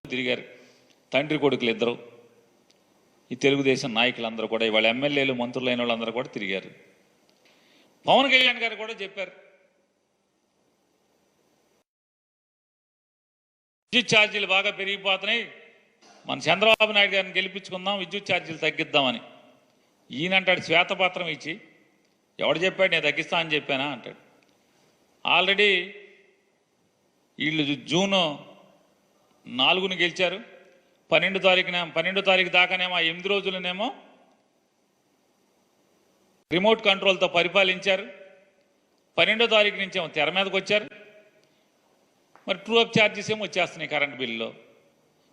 తిరిగారు తండ్రి కొడుకులు ఇద్దరు. ఈ తెలుగుదేశం నాయకులందరూ కూడా ఇవాళ ఎమ్మెల్యేలు మంత్రులైన వాళ్ళందరూ కూడా తిరిగారు. పవన్ కళ్యాణ్ గారు కూడా చెప్పారు, విద్యుత్ ఛార్జీలు బాగా పెరిగిపోతున్నాయి, మన చంద్రబాబు నాయుడు గారిని గెలిపించుకుందాం, విద్యుత్ ఛార్జీలు తగ్గిద్దామని. ఈయనంటాడు శ్వేతపత్రం ఇచ్చి, ఎవడు చెప్పాడు నేను తగ్గిస్తా అని చెప్పానా అంటాడు. ఆల్రెడీ వీళ్ళు జూన్ 4న గెలిచారు, 12 తారీఖు దాకానేమో 8 రోజులనేమో రిమోట్ కంట్రోల్తో పరిపాలించారు. 12వ తారీఖు నుంచేమో తెర మీదకి వచ్చారు. మరి ట్రూ అప్ ఛార్జెస్ ఏమో వచ్చేస్తున్నాయి కరెంట్ బిల్లులో.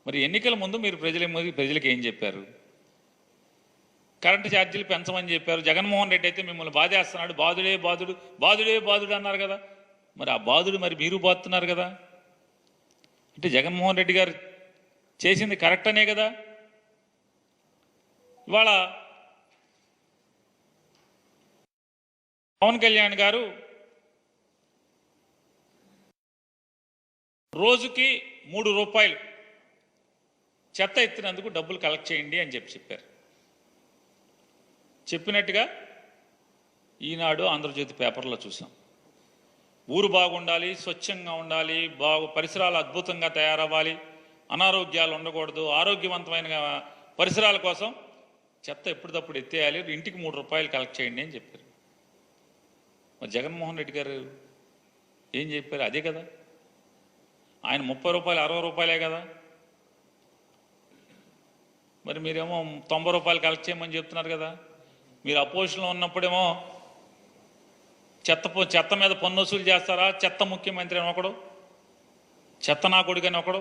మరి ఎన్నికల ముందు మీరు ప్రజలకు ఏం చెప్పారు? కరెంటు ఛార్జీలు పెంచమని చెప్పారు. జగన్మోహన్ రెడ్డి అయితే మిమ్మల్ని బాధేస్తున్నాడు, బాధుడే బాధుడు బాధుడే బాధుడు అన్నారు కదా. మరి ఆ బాధుడు మరి మీరు బాధుతున్నారు కదా. అంటే జగన్మోహన్ రెడ్డి గారు చేసింది కరెక్ట్ అనే కదా. ఇవాళ పవన్ కళ్యాణ్ గారు రోజుకి 3 రూపాయలు చెత్త ఎత్తినందుకు డబ్బులు కలెక్ట్ చేయండి అని చెప్పారు. చెప్పినట్టుగా ఈనాడు ఆంధ్రజ్యోతి పేపర్లో చూసాం. ఊరు బాగుండాలి, స్వచ్ఛంగా ఉండాలి, పరిసరాలు అద్భుతంగా తయారవ్వాలి, అనారోగ్యాలు ఉండకూడదు, ఆరోగ్యవంతమైన పరిసరాల కోసం చెత్త ఎప్పటికప్పుడు ఎత్తేయాలి, ఇంటికి 3 రూపాయలు కలెక్ట్ చేయండి అని చెప్పారు. మరి జగన్మోహన్ రెడ్డి గారు ఏం చెప్పారు? అదే కదా. ఆయన 30 రూపాయలు 60 రూపాయలే కదా. మరి మీరేమో 90 రూపాయలు కలెక్ట్ చేయమని చెప్తున్నారు కదా. మీరు అపోజిషన్లో ఉన్నప్పుడేమో చెత్త మీద పన్ను వసూలు చేస్తారా? చెత్త ముఖ్యమంత్రి అని ఒకడు, చెత్త నా కొడుకు అని ఒకడు.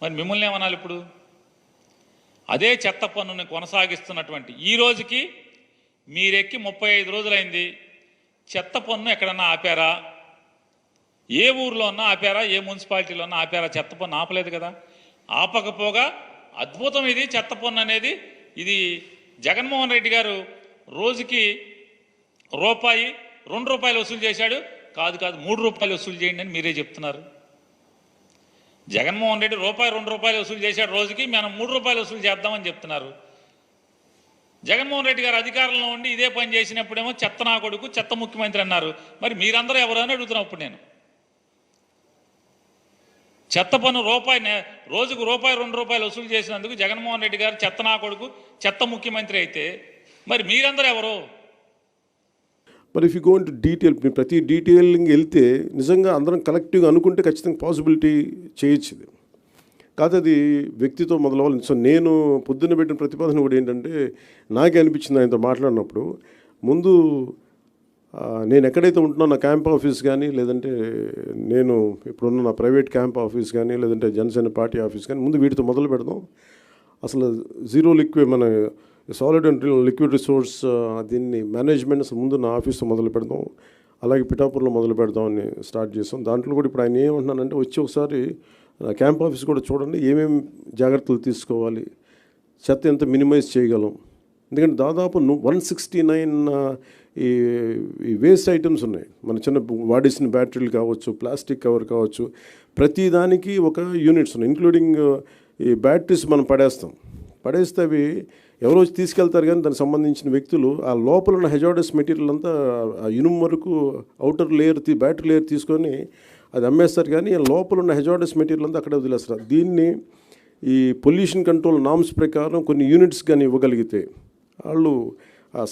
మరి మిమ్మల్ని ఏమనాలి ఇప్పుడు? అదే చెత్త పన్నుని కొనసాగిస్తున్నటువంటి ఈ రోజుకి మీరెక్కి 35 రోజులైంది. చెత్త పన్ను ఎక్కడన్నా ఆపారా? ఏ ఊర్లో ఉన్నా ఆపారా? ఏ మున్సిపాలిటీలో ఉన్నా ఆపారా? చెత్త పన్ను ఆపలేదు కదా. ఆపకపోగా అద్భుతం ఇది చెత్త పన్ను అనేది. ఇది జగన్మోహన్ రెడ్డి గారు రోజుకి రూపాయి 2 రూపాయలు వసూలు చేశాడు. కాదు 3 రూపాయలు వసూలు చేయండి అని మీరే చెప్తున్నారు. జగన్మోహన్ రెడ్డి రూపాయి 2 రూపాయలు వసూలు చేశాడు రోజుకి, మనం 3 రూపాయలు వసూలు చేద్దామని చెప్తున్నారు. జగన్మోహన్ రెడ్డి గారు అధికారంలో ఉండి ఇదే పని చేసినప్పుడేమో చెత్త నా కొడుకు, చెత్త ముఖ్యమంత్రి అన్నారు. మరి మీరందరూ ఎవరు అని అడుగుతున్నప్పుడు నేను చెత్త పన్ను రోజుకు రూపాయి 2 రూపాయలు వసూలు చేసినందుకు జగన్మోహన్ రెడ్డి గారు చెత్త నా కొడుకు, చెత్త ముఖ్యమంత్రి అయితే మరి మీరందరూ ఎవరు? మరి if you go into detail, ప్రతి డీటెయిలింగ్ వెళ్తే నిజంగా అందరం కలెక్టివ్గా అనుకుంటే ఖచ్చితంగా పాసిబిలిటీ చేయొచ్చు. ఇది కాదు, అది వ్యక్తితో మొదలవ్వాలి. సో నేను పొద్దున్న పెట్టిన ప్రతిపాదన కూడా ఏంటంటే, నాకే అనిపించింది ఆయనతో మాట్లాడినప్పుడు, ముందు నేను ఎక్కడైతే ఉంటున్నా నా క్యాంప్ ఆఫీస్ కానీ, లేదంటే నేను ఇప్పుడున్న నా ప్రైవేట్ క్యాంప్ ఆఫీస్ కానీ, లేదంటే జనసేన పార్టీ ఆఫీస్ కానీ, ముందు వీటితో మొదలు పెడదాం. అసలు జీరో లిక్విడ్, మన సాలిడ్ అండ్ లిక్విడ్ రిసోర్స్ దీన్ని మేనేజ్మెంట్ అసలు ముందు నా ఆఫీస్తో మొదలు పెడదాం, అలాగే పిఠాపూర్లో మొదలు పెడదామని స్టార్ట్ చేస్తాం. దాంట్లో కూడా ఇప్పుడు ఆయన ఏమంటున్నానంటే, వచ్చి ఒకసారి క్యాంప్ ఆఫీస్ కూడా చూడండి, ఏమేమి జాగ్రత్తలు తీసుకోవాలి, చెత్త ఎంత మినిమైజ్ చేయగలం. ఎందుకంటే దాదాపు 169 ఈ వేస్ట్ ఐటమ్స్ ఉన్నాయి. మన చిన్న వాడేసిన బ్యాటరీలు కావచ్చు, ప్లాస్టిక్ కవర్ కావచ్చు, ప్రతి దానికి ఒక యూనిట్స్ ఉన్నాయి. ఇంక్లూడింగ్ ఈ బ్యాటరీస్ మనం పడేస్తే అవి ఎవరో వచ్చి తీసుకెళ్తారు, కానీ దానికి సంబంధించిన వ్యక్తులు ఆ లోపల ఉన్న హెజార్డస్ మెటీరియల్ అంతా ఆ ఇనుము వరకు అవుటర్ లేయర్ బ్యాటరీ లేయర్ తీసుకొని అది అమ్మేస్తారు, కానీ లోపల ఉన్న హెజార్డస్ మెటీరియల్ అంతా అక్కడే వదిలేస్తారు. దీన్ని ఈ పొల్యూషన్ కంట్రోల్ నామ్స్ ప్రకారం కొన్ని యూనిట్స్ కానీ ఇవ్వగలిగితే, వాళ్ళు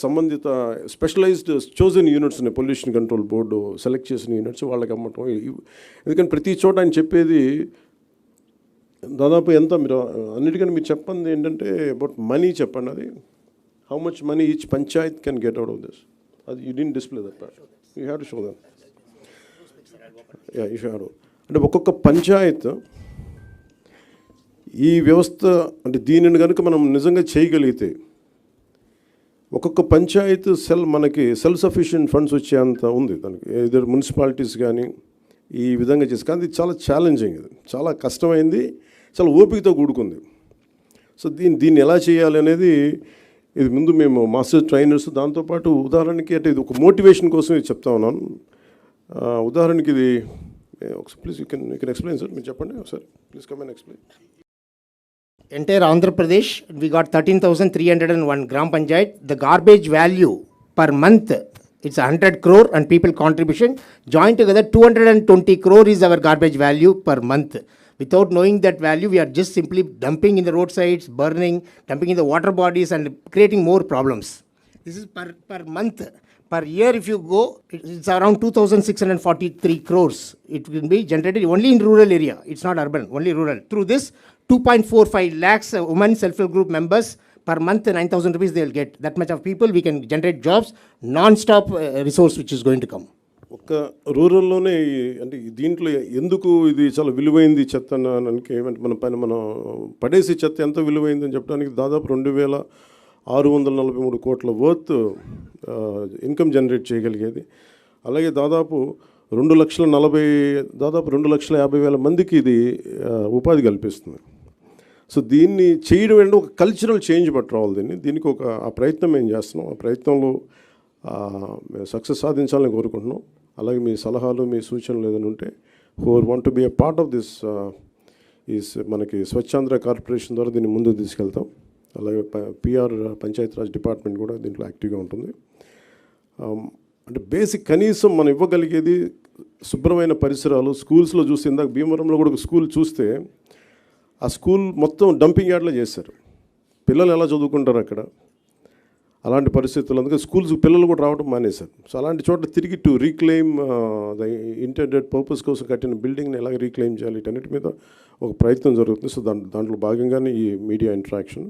సంబంధిత స్పెషలైజ్డ్ చోజన్ యూనిట్స్ ఉన్నాయి, పొల్యూషన్ కంట్రోల్ బోర్డు సెలెక్ట్ చేసిన యూనిట్స్ వాళ్ళకి అమ్మటం. ఎందుకంటే ప్రతి చోట ఆయన చెప్పేది దాదాపు ఎంత, మీరు అన్నిటికన్నా మీరు చెప్పండి ఏంటంటే అబౌట్ మనీ చెప్పండి. అది how much money each panchayat can get out of this. అది you didn't display that part, you have to show that. You have to, అంటే ఒక్కొక్క పంచాయత్ ఈ వ్యవస్థ, అంటే దీనిని కనుక మనం నిజంగా చేయగలిగితే ఒక్కొక్క పంచాయత్ మనకి సెల్ఫ్ సఫిషియెంట్ ఫండ్స్ వచ్చేంత ఉంది దానికి. ఇద్దరు మున్సిపాలిటీస్ కానీ ఈ విధంగా చేసి, కానీ ఇది చాలా ఛాలెంజింగ్, ఇది చాలా కష్టమైంది, చాలా ఓపికతో కూడుకుంది. సో దీన్ని ఎలా చేయాలి అనేది, ఇది ముందు మేము మాస్టర్ ట్రైనర్స్, దాంతోపాటు ఉదాహరణకి అంటే ఇది ఒక మోటివేషన్ కోసం ఇది చెప్తా ఉన్నాను. ఉదాహరణకి ఇది please you can explain sir, మీరు చెప్పండి ఒకసారి, please come and explain. Entire Andhra Pradesh, we got 13,301 Gram Panchayat. The garbage value per month, it's 100 crore and people contribution. Joined together, 220 crore is our garbage value per month. Without knowing that value, we are just simply dumping in the roadsides, burning, dumping in the water bodies and creating more problems. This is per month. Per year, if you go, it's around 2,643 crores. It will be generated only in rural area. It's not urban, only rural. Through this, 2.45 lakhs women self-help group members per month, 9,000 rupees they will get. That much of people, we can generate jobs, non-stop resource which is going to come. ఒక్క రూరల్లోనే అంటే దీంట్లో ఎందుకు ఇది చాలా విలువైంది చెత్త అనడానికి ఏమంటే మనం పడేసి చెత్త ఎంత విలువైందని చెప్పడానికి దాదాపు 2,643 కోట్ల వర్త్ ఇన్కమ్ జనరేట్ చేయగలిగేది. అలాగే దాదాపు 2,50,000 మందికి ఇది ఉపాధి కల్పిస్తుంది. సో దీన్ని చేయడం అంటే ఒక కల్చరల్ చేంజ్ పట్టుకోవాలి. దీనికి ఆ ప్రయత్నం మేము చేస్తున్నాం. ఆ ప్రయత్నంలో సక్సెస్ సాధించాలని కోరుకుంటున్నాం. అలాగే మీ సలహాలు, మీ సూచనలు ఏదైనా ఉంటే who want to be a part of this మనకి స్వచ్ఛాంధ్ర కార్పొరేషన్ ద్వారా దీన్ని ముందుకు తీసుకెళ్తాం. అలాగే పిఆర్ పంచాయతీరాజ్ డిపార్ట్మెంట్ కూడా దీంట్లో యాక్టివ్గా ఉంటుంది. అంటే బేసిక్ కనీసం మనం ఇవ్వగలిగేది శుభ్రమైన పరిసరాలు. స్కూల్స్లో చూస్తే ఇందాక భీమవరంలో కూడా ఒక స్కూల్ చూస్తే ఆ స్కూల్ మొత్తం డంపింగ్ యార్డ్లో చేశారు. పిల్లలు ఎలా చదువుకుంటారు అక్కడ? అలాంటి పరిస్థితులు, అందుకే స్కూల్స్ పిల్లలు కూడా రావడం మానేశారు. సో అలాంటి చోట తిరిగి to reclaim the intended purpose కోసం కట్టిన బిల్డింగ్ని ఎలా రీక్లెయిమ్ చేయాలి, వీటన్నిటి మీద ఒక ప్రయత్నం జరుగుతుంది. సో దాంట్లో భాగంగానే ఈ మీడియా ఇంటరాక్షన్.